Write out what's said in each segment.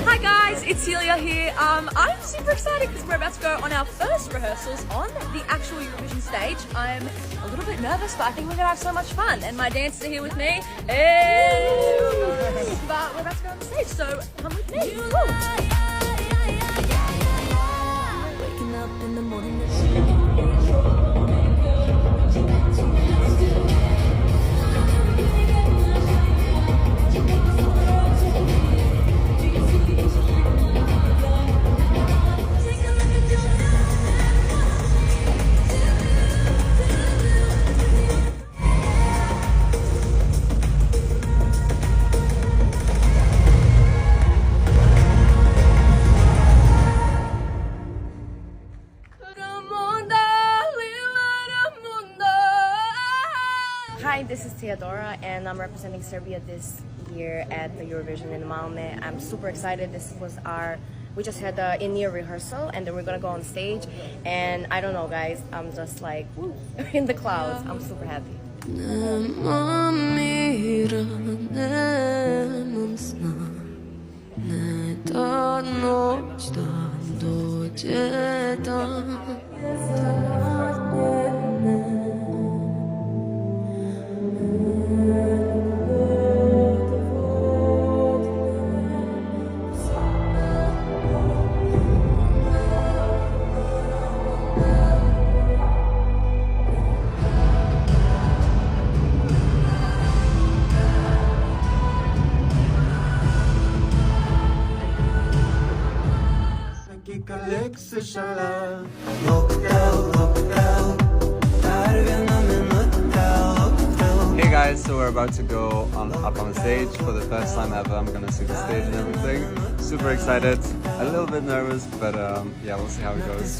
Hi guys, it's Celia here. I'm super excited because we're about to go on our first rehearsals on the actual Eurovision stage. I'm a little bit nervous, but I think we're gonna have so much fun. And my dancers are here with me. Hey! But we're about to go on the stage, so come with me. Woo! Waking up in the morning. Hi, this is Theodora and I'm representing Serbia this year at the Eurovision in Malmö. I'm super excited. We just had the in-ear rehearsal and then we're gonna go on stage, and I don't know guys, I'm just like woo, in the clouds. I'm super happy. Hey guys, so we're about to go up on stage for the first time ever. I'm gonna see the stage and everything. Super excited, a little bit nervous, but yeah, we'll see how it goes.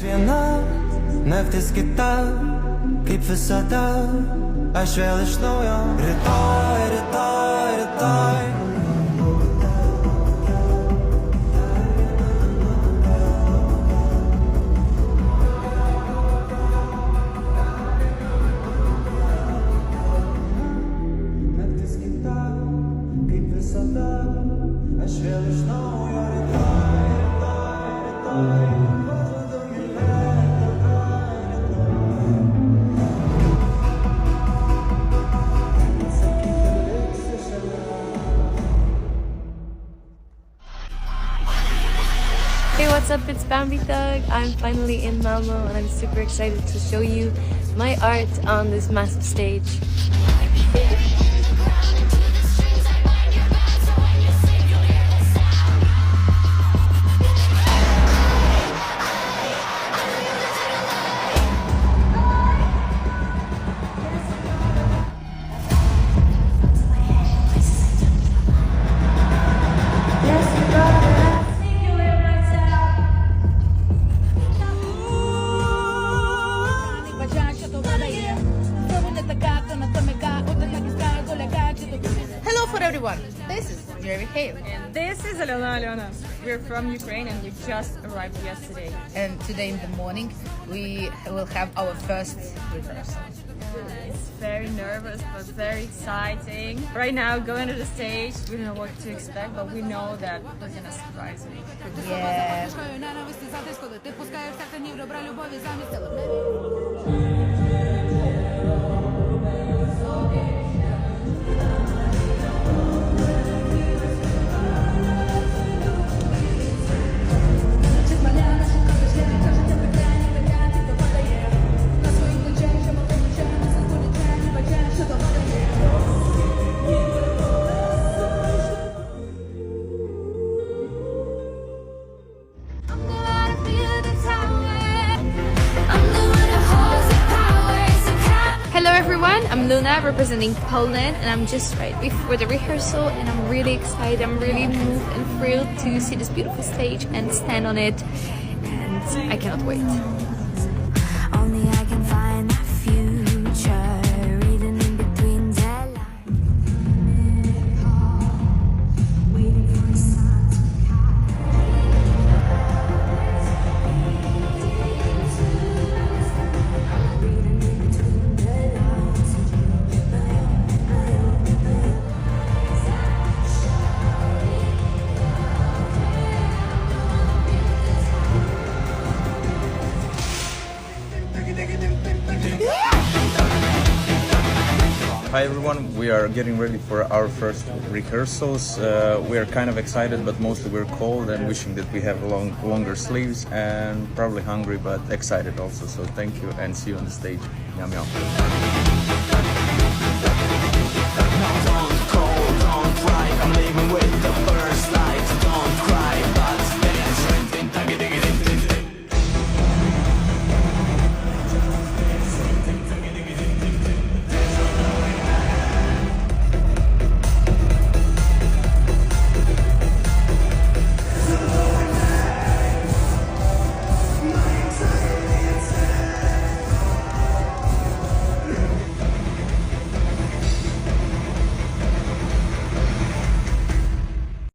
Hey, what's up? It's Bambi Thug. I'm finally in Malmo and I'm super excited to show you my art on this massive stage. Hello for everyone, this is Jeremy Hale. And this is Alena. We're from Ukraine and we just arrived yesterday. And today in the morning we will have our first rehearsal. It's very nervous but very exciting. Right now going to the stage, we don't know what to expect, but we know that we're gonna surprise me. Yeah. Hello everyone, I'm Luna representing Poland and I'm just right before the rehearsal and I'm really excited. I'm really moved and thrilled to see this beautiful stage and stand on it, and I cannot wait. Only I can find that future, reading in between the lines. Waiting for the sun to come. Hi everyone, we are getting ready for our first rehearsals. We are kind of excited, but mostly we're cold and wishing that we have longer sleeves, and probably hungry but excited also. So thank you and see you on the stage. Yum yum.